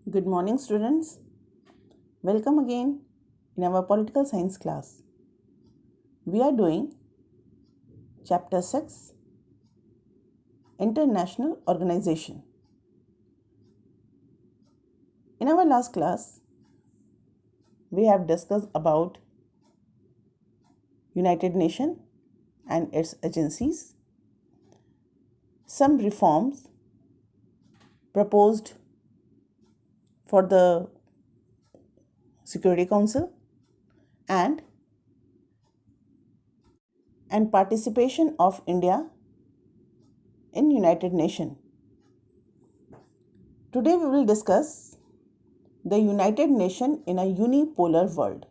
Good morning, students. Welcome again in our political science class. We are doing chapter 6, International Organization. In our last class, we have discussed about United Nations and its agencies, some reforms proposed for the Security Council and participation of India in United Nations. Today we will discuss the United Nations in a unipolar world.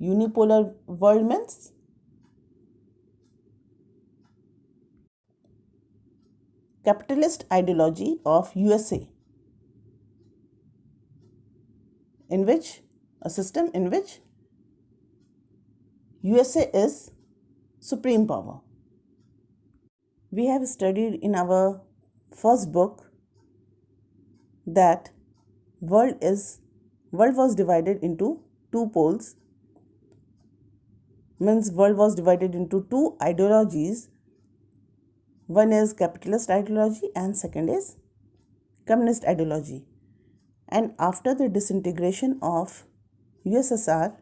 Unipolar world means capitalist ideology of USA, in which a system in which USA is supreme power. We have studied in our first book that world was divided into two poles, means world was divided into two ideologies. One is capitalist ideology and second is communist ideology. And after the disintegration of USSR,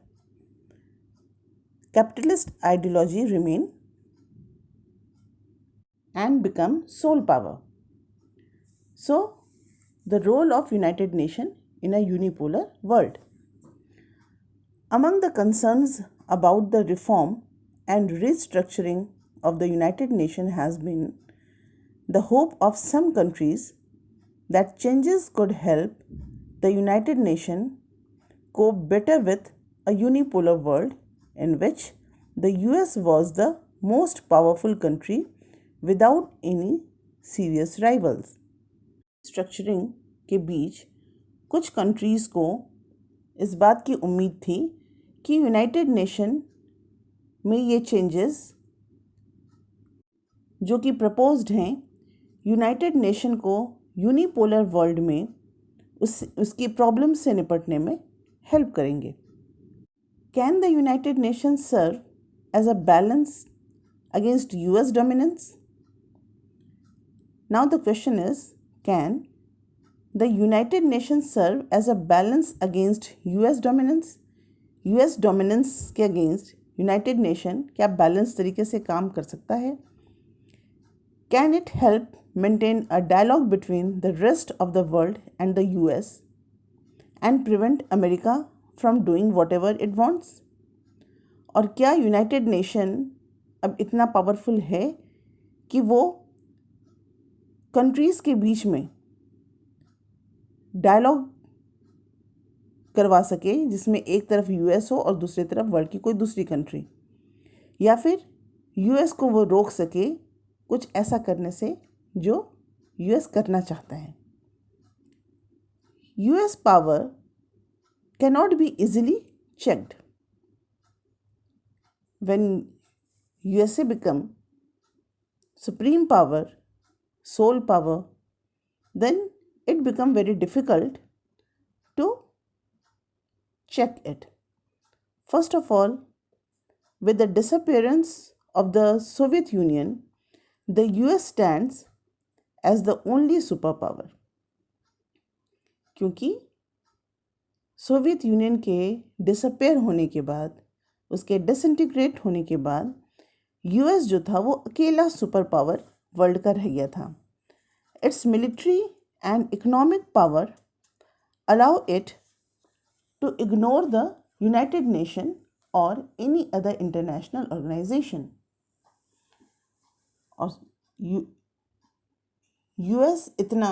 capitalist ideology remain and become sole power. So, the role of United Nations in a unipolar world. Among the concerns about the reform and restructuring of the United Nations has been the hope of some countries that changes could help the United Nations cope better with a unipolar world in which the US was the most powerful country without any serious rivals. Structuring के बीच कुछ countries को इस बात की उम्मीद थी कि United Nation में ये चेंजेस जो कि प्रपोज्ड हैं यूनाइटेड नेशन को यूनिपोलर वर्ल्ड में उसकी प्रॉब्लम से निपटने में हेल्प करेंगे. Can the United Nations serve as a balance against US dominance? Now the question is, can the United Nations serve as a balance against US dominance? US dominance के against United Nation क्या balance तरीके से काम कर सकता है? Can it help maintain a dialogue between the rest of the world and the US and prevent America from doing whatever it wants? और क्या यूनाइटेड नेशन अब इतना पावरफुल है कि वो कंट्रीज़ के बीच में डायलॉग करवा सके जिसमें एक तरफ यूएस हो और दूसरी तरफ वर्ल्ड की कोई दूसरी कंट्री, या फिर यूएस को वो रोक सके कुछ ऐसा करने से जो यूएस करना चाहता है? US power cannot be easily checked. When USA become supreme power, sole power, then it become very difficult to check it. First of all, with the disappearance of the Soviet Union, the US stands as the only superpower. क्योंकि Soviet union के disappear होने के बाद, उसके disintegrate होने के बाद US जो था वो अकेला सुपर पावर वर्ल्ड का रह गया था. It's military and economic power allow it to ignore the United Nation or any other international organisation. और यूएस इतना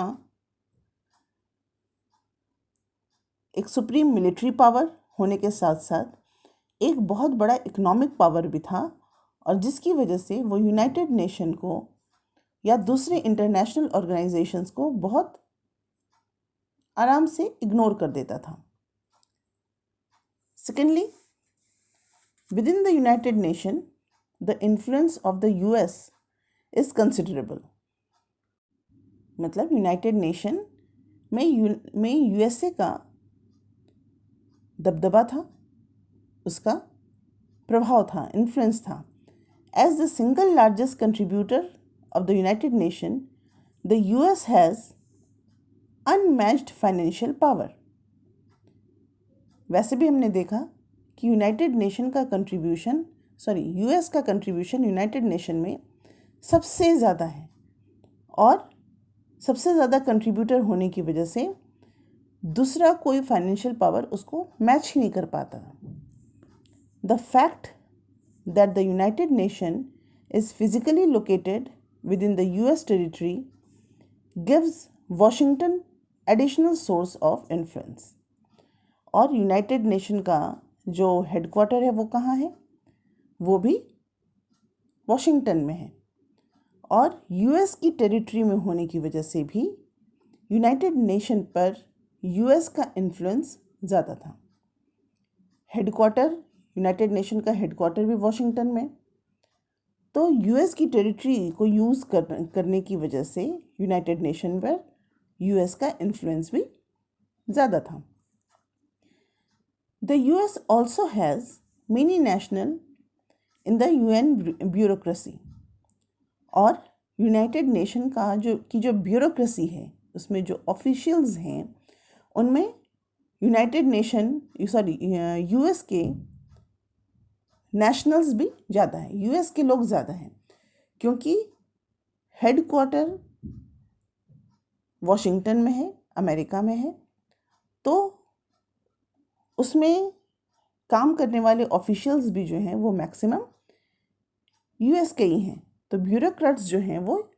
एक सुप्रीम मिलिट्री पावर होने के साथ साथ एक बहुत बड़ा इकोनॉमिक पावर भी था, और जिसकी वजह से वो यूनाइटेड नेशन को या दूसरे इंटरनेशनल ऑर्गेनाइजेशंस को बहुत आराम से इग्नोर कर देता था. Secondly, within the United Nation the influence of the US is considerable. मतलब यूनाइटेड नेशन में यूएसए का दबदबा था, उसका प्रभाव था, इन्फ्लुएंस था. As the single largest contributor of the United Nation, the US has unmatched financial power. वैसे भी हमने देखा कि यूएस का कंट्रीब्यूशन यूनाइटेड नेशन में सबसे ज़्यादा है और सबसे ज़्यादा कंट्रीब्यूटर होने की वजह से दूसरा कोई फाइनेंशियल पावर उसको मैच ही नहीं कर पाता. The fact that the United Nation is physically located with in the US territory gives Washington additional source of influence. और यूनाइटेड नेशन का जो हेडक्वार्टर है वो कहाँ है? वो भी वॉशिंगटन में है. और यूएस की टेरिटरी में होने की वजह से भी यूनाइटेड नेशन पर यूएस का इन्फ्लुएंस ज़्यादा था. यूनाइटेड नेशन का हेडक्वार्टर भी वॉशिंगटन में, तो यूएस की टेरिटरी को यूज़ करने की वजह से यूनाइटेड नेशन पर यूएस का इन्फ्लुएंस भी ज़्यादा था. The US also has many national in the UN bureaucracy. और यूनाइटेड नेशन का जो ब्यूरोक्रेसी है उसमें जो ऑफिशियल्स हैं उनमें यूएस के नेशनल्स भी ज़्यादा हैं, यूएस के लोग ज़्यादा हैं, क्योंकि हेडक्वार्टर वॉशिंगटन में है, अमेरिका में है, तो उसमें काम करने वाले ऑफिशियल्स भी जो हैं वो मैक्सिमम यूएस के ही हैं, तो ब्यूरोक्रेट्स जो हैं वो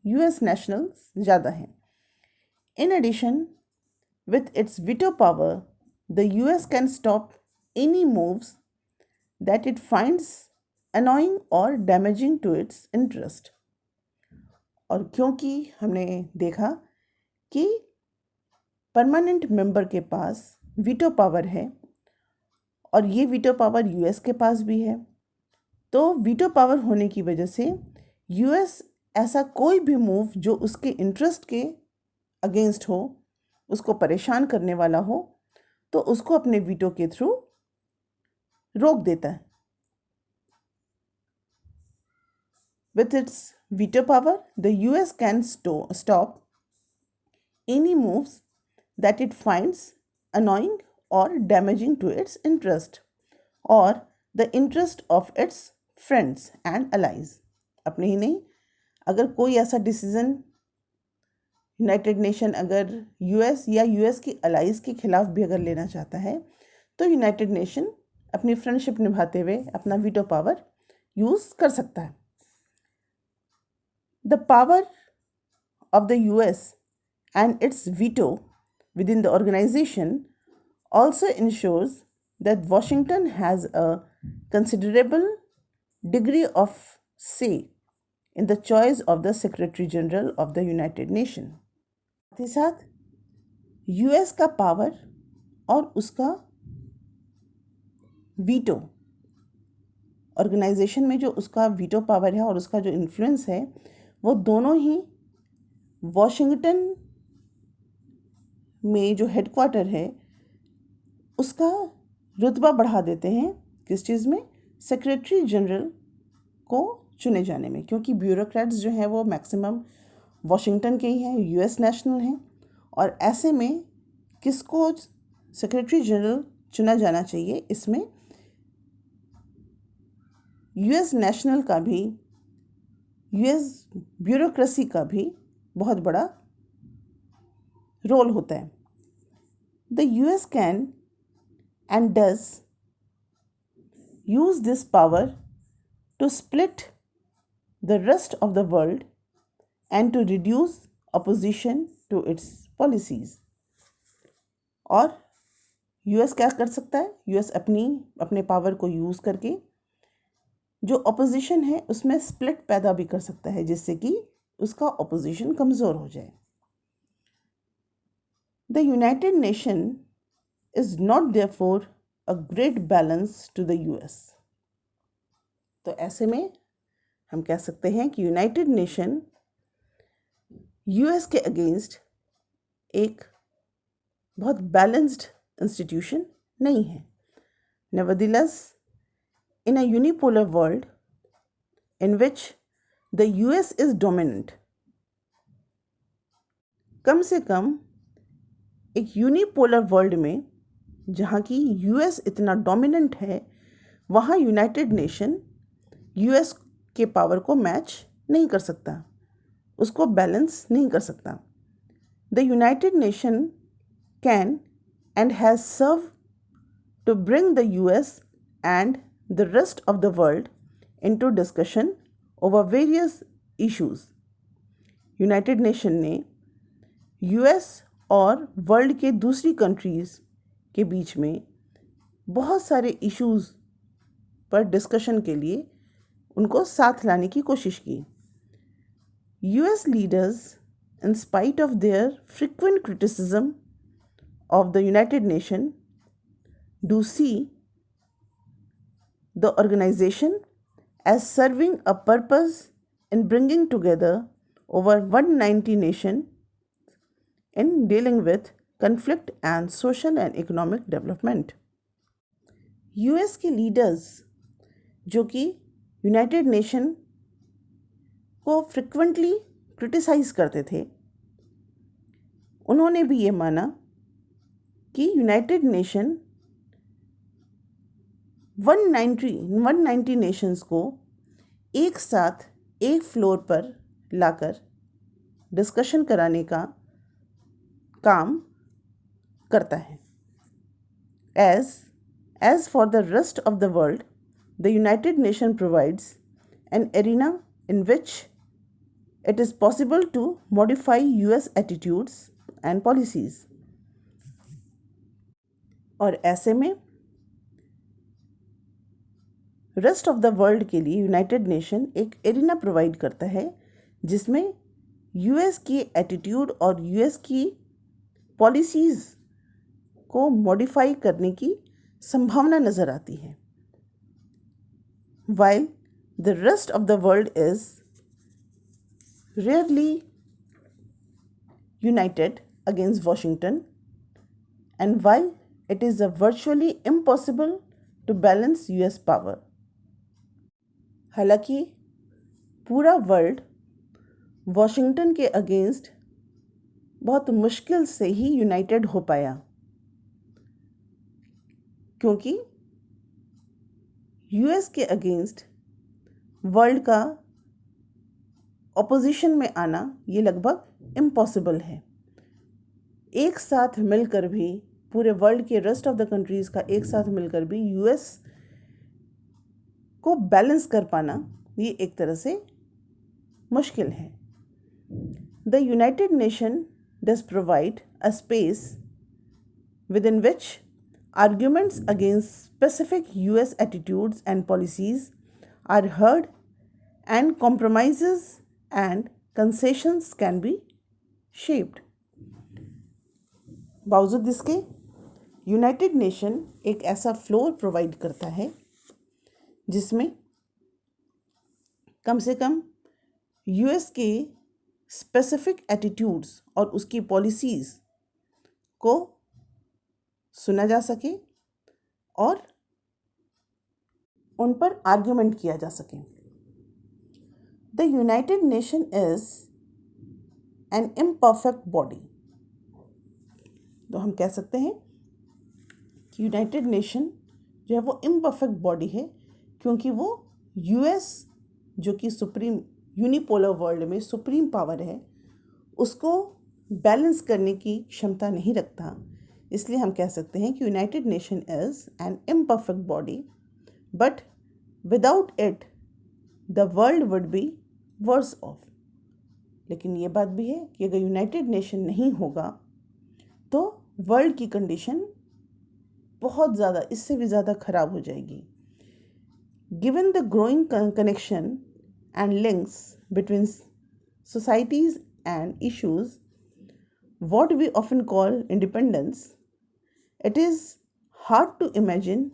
यूएस नेशनल्स ज़्यादा हैं. In addition, with its veto power, the US can stop any moves that it finds annoying or damaging to its interest. और क्योंकि हमने देखा कि परमानेंट मेंबर के पास वीटो पावर है और ये वीटो पावर यूएस के पास भी है, तो वीटो पावर होने की वजह से यूएस ऐसा कोई भी मूव जो उसके इंटरेस्ट के अगेंस्ट हो, उसको परेशान करने वाला हो, तो उसको अपने वीटो के थ्रू रोक देता है. With its veto power, the US can stop any moves that it finds annoying or damaging to its interest or the interest of its friends and allies. अपने ही नहीं, अगर कोई ऐसा डिसीजन यूनाइटेड नेशन अगर US या US की allies के खिलाफ भी अगर लेना चाहता है, तो यूनाइटेड नेशन अपनी फ्रेंडशिप निभाते हुए अपना वीटो पावर यूज़ कर सकता है. The power of the US and its veto within the organization also ensures that Washington has a considerable degree of say in the choice of the Secretary General of the United Nations. साथ ही साथ US का power और उसका veto, organisation में जो उसका veto power है और उसका जो इन्फ्लुएंस है, वो दोनों ही वॉशिंगटन में जो हेडक्वार्टर है उसका रुतबा बढ़ा देते हैं. किस चीज़ में? सेक्रेटरी जनरल को चुने जाने में, क्योंकि ब्यूरोक्रेट्स जो हैं वो मैक्सिमम वॉशिंगटन के ही हैं, यूएस नेशनल हैं, और ऐसे में किसको सेक्रेटरी जनरल चुना जाना चाहिए, इसमें यूएस नेशनल का भी, यूएस ब्यूरोक्रेसी का भी बहुत बड़ा रोल होता है. The US can and does use this power to split the rest of the world and to reduce opposition to its policies. और यूएस क्या कर सकता है? यूएस अपने पावर को यूज़ करके जो अपोजिशन है उसमें स्प्लिट पैदा भी कर सकता है, जिससे कि उसका अपोजिशन कमज़ोर हो जाए. The United Nation is not therefore a great balance to the US. तो ऐसे में हम कह सकते हैं कि यूनाइटेड नेशन यूएस के अगेंस्ट एक बहुत बैलेंस्ड इंस्टीट्यूशन नहीं है. Nevertheless, in a unipolar world in which the US is dominant, कम से कम एक यूनिपोलर वर्ल्ड में जहाँ की यूएस इतना डोमिनेंट है, वहाँ यूनाइटेड नेशन यूएस के पावर को मैच नहीं कर सकता, उसको बैलेंस नहीं कर सकता. The United Nation can and has serve to bring the US and the rest of the world into discussion over various issues. United Nation ने यूएस और वर्ल्ड के दूसरी कंट्रीज़ के बीच में बहुत सारे इश्यूज़ पर डिस्कशन के लिए उनको साथ लाने की कोशिश की. US leaders, in spite of their frequent criticism of the United Nations, do see the organization as serving a purpose in bringing together over 190 nations in dealing with conflict and social and economic development. US के leaders जो कि United Nation को frequently criticise करते थे, उन्होंने भी ये माना कि यूनाइटेड नेशन 190 नेशंस को एक साथ एक फ्लोर पर लाकर डिस्कशन कराने का काम करता है. As for the rest of the world, the United Nations provides an arena in which it is possible to modify US attitudes and policies. और ऐसे में रेस्ट ऑफ द वर्ल्ड के लिए यूनाइटेड नेशन एक एरिना प्रोवाइड करता है जिसमें US की एटीट्यूड और यूएस की पॉलिसीज़ को मॉडिफाई करने की संभावना नज़र आती है. While the rest of the world is rarely united against Washington, and while it is virtually impossible to balance US power. हालांकि पूरा वर्ल्ड वॉशिंगटन के अगेंस्ट बहुत मुश्किल से ही यूनाइटेड हो पाया, क्योंकि यूएस के अगेंस्ट वर्ल्ड का ऑपोजिशन में आना ये लगभग इम्पॉसिबल है. एक साथ मिलकर भी पूरे वर्ल्ड के रेस्ट ऑफ द कंट्रीज़ का एक साथ मिलकर भी यूएस को बैलेंस कर पाना ये एक तरह से मुश्किल है. The United nation does provide a space with in which arguments against specific US attitudes and policies are heard and compromises and concessions can be shaped. बावजूद इसके यूनाइटेड नेशन एक ऐसा फ्लोर प्रोवाइड करता है जिसमें कम से कम यूएस के specific attitudes और उसकी पॉलिसीज़ को सुना जा सके और उन पर आर्ग्यूमेंट किया जा सके. The United Nation is an imperfect body. तो हम कह सकते हैं कि यूनाइटेड नेशन जो है वो इम्परफेक्ट बॉडी है, क्योंकि वो यूएस जो कि सुप्रीम यूनिपोलर वर्ल्ड में सुप्रीम पावर है उसको बैलेंस करने की क्षमता नहीं रखता. इसलिए हम कह सकते हैं कि United Nation is an imperfect body, but without it the world would be verse of. लेकिन ये बात भी है कि अगर यूनाइटेड नेशन नहीं होगा तो वर्ल्ड की कंडीशन बहुत ज़्यादा, इससे भी ज़्यादा ख़राब हो जाएगी. Given the growing connection and links between societies and issues what we often call independence, it is hard to imagine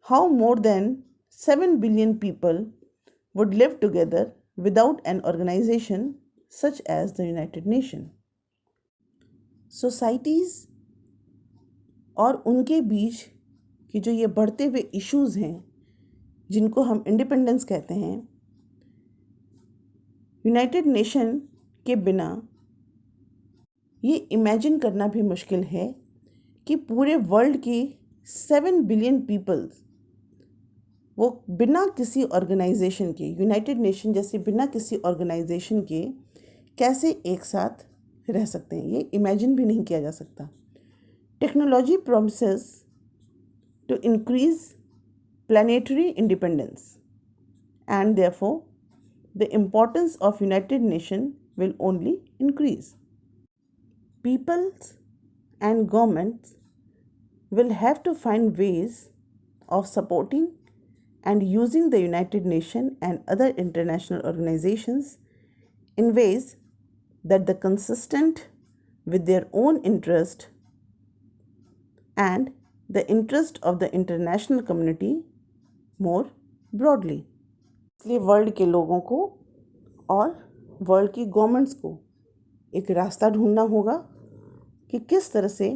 how more than 7 billion people would live together without an organization such as the United Nations. Societies और उनके बीच की जो ये बढ़ते हुए issues हैं जिनको हम इंडिपेंडेंस कहते हैं, यूनाइटेड नेशन के बिना ये इमेजिन करना भी मुश्किल है कि पूरे वर्ल्ड के 7 बिलियन पीपल्स वो बिना किसी ऑर्गेनाइजेशन के, यूनाइटेड नेशन जैसे बिना किसी ऑर्गेनाइजेशन के कैसे एक साथ रह सकते हैं, ये इमेजिन भी नहीं किया जा सकता. Technology promises to increase planetary independence, and therefore the importance of United Nations will only increase. Peoples and governments will have to find ways of supporting and using the United Nations and other international organizations in ways that are consistent with their own interest and the interest of the international community more broadly. इसलिए world के लोगों को और world की governments को एक रास्ता ढूंढना होगा कि किस तरह से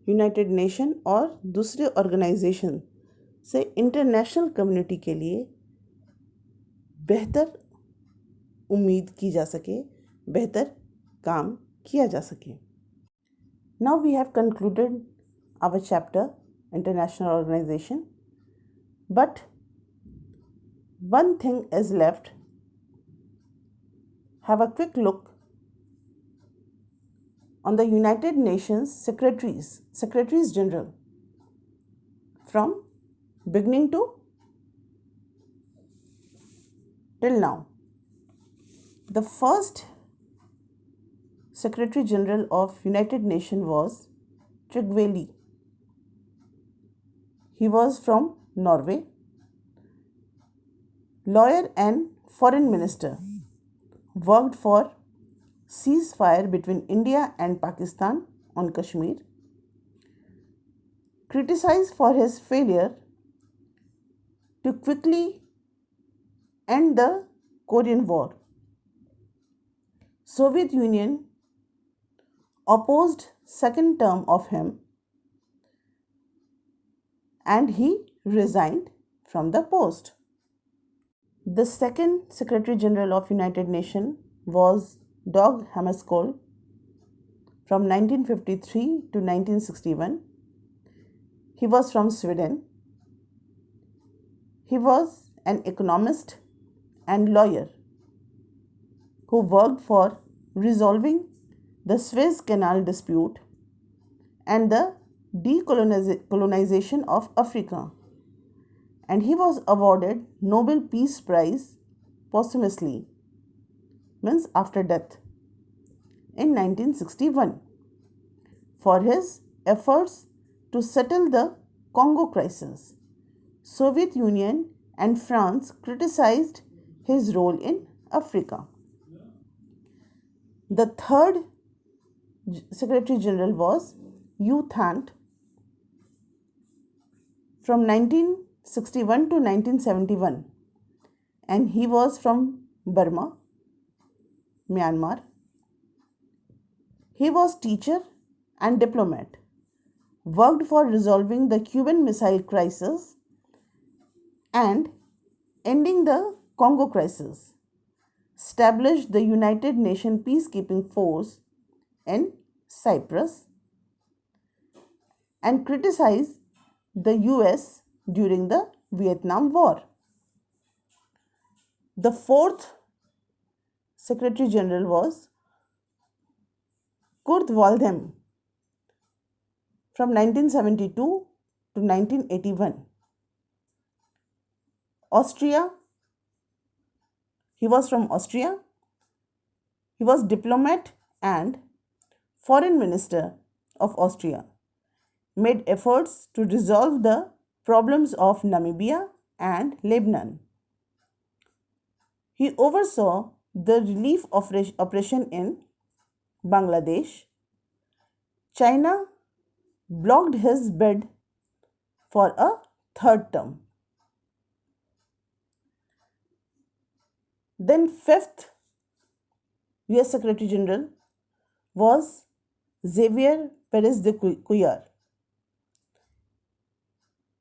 यूनाइटेड नेशन और दूसरे ऑर्गेनाइजेशन से इंटरनेशनल कम्युनिटी के लिए बेहतर उम्मीद की जा सके, बेहतर काम किया जा सके. Now we have concluded our chapter International Organization, but one thing is left. Have a quick look on the United Nations Secretaries General from beginning to till now. The first Secretary General of United Nations was Trygve. He was from Norway, lawyer and foreign minister, worked for ceasefire between India and Pakistan on Kashmir, criticized for his failure to quickly end the Korean War. Soviet Union opposed second term of him and he resigned from the post. The second Secretary General of United Nations was Dag Hammarskjöld from 1953 to 1961. He was from Sweden. He was an economist and lawyer who worked for resolving the Suez Canal dispute and the decolonization of Africa, and he was awarded Nobel Peace Prize posthumously, means after death, in 1961 for his efforts to settle the Congo crisis. Soviet Union and France criticized his role in Africa. The third Secretary General was U Thant from 1961 to 1971, and he was from Burma, Myanmar. He was teacher and diplomat, worked for resolving the Cuban Missile Crisis and ending the Congo crisis, established the United Nations Peacekeeping Force in Cyprus, and criticized the US during the Vietnam War. The fourth Secretary General was Kurt Waldheim from 1972 to 1981. Austria. He was from Austria. He was diplomat and foreign minister of Austria. Made efforts to resolve the problems of Namibia and Lebanon. He oversaw the relief operation in Bangladesh. China blocked his bid for a third term. Then fifth US Secretary General was Xavier Perez de Cuellar.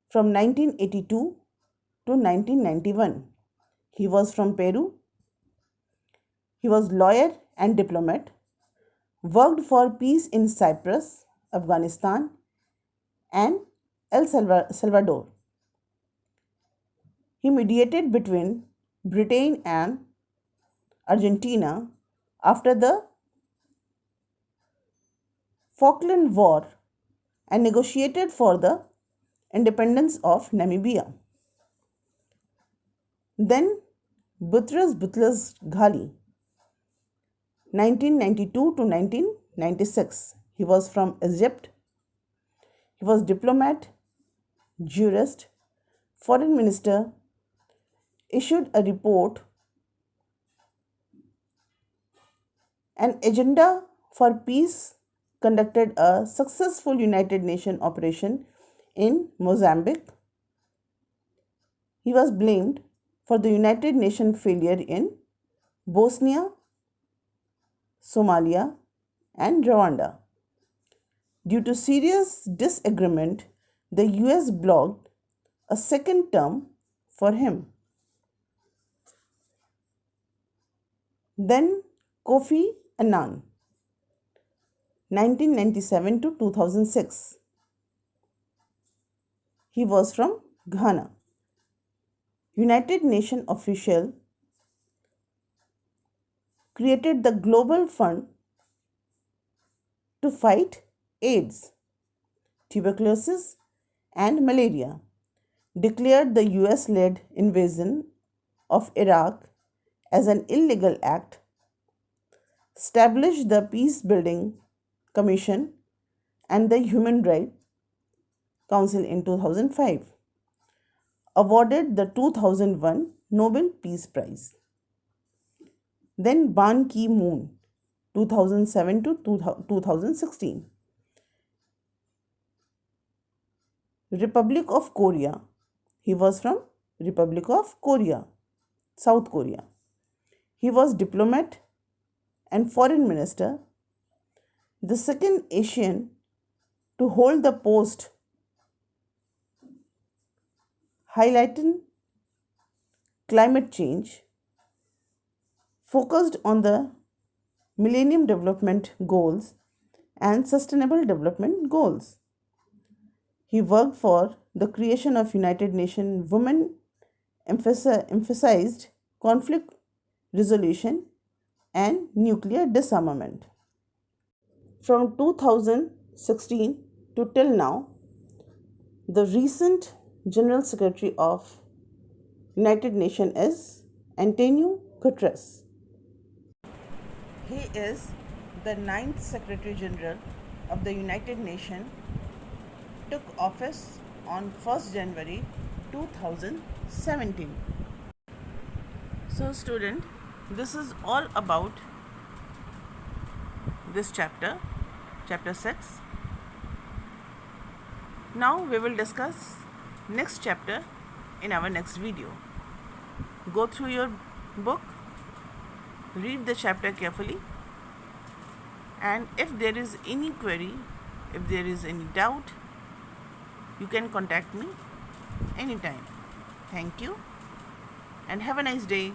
From 1982 to 1991, he was from Peru. He was lawyer and diplomat, worked for peace in Cyprus, Afghanistan, and El Salvador. He mediated between Britain and Argentina after the Falkland War and negotiated for the independence of Namibia. Then Boutros Boutros Ghali, 1992 to 1996. He was from Egypt. He was diplomat, jurist, foreign minister, issued a report, an agenda for peace, conducted a successful United Nations operation in Mozambique. He was blamed for the United Nations failure in Bosnia, Somalia, and Rwanda. Due to serious disagreement, the US blocked a second term for him. Then Kofi Annan, 1997 to 2006. He was from Ghana. United Nations official created the Global Fund to fight AIDS, tuberculosis, and malaria, declared the US-led invasion of Iraq as an illegal act, established the Peace Building Commission and the Human Rights Council in 2005, awarded the 2001 Nobel Peace Prize. Then Ban Ki-moon, 2007 to 2016. Republic of Korea. He was from Republic of Korea, South Korea. He was diplomat and foreign minister, the second Asian to hold the post, highlighting climate change, focused on the Millennium Development Goals and Sustainable Development Goals. He worked for the creation of United Nations Women, emphasized conflict resolution and nuclear disarmament. From 2016 to till now, the recent General Secretary of United Nations is Antonio Guterres. He is the 9th Secretary General of the United Nations, took office on 1st January 2017. So student, this is all about this chapter 6. Now we will discuss next chapter in our next video. Go through your book, read the chapter carefully, and if there is any query, if there is any doubt, you can contact me anytime. Thank you and have a nice day.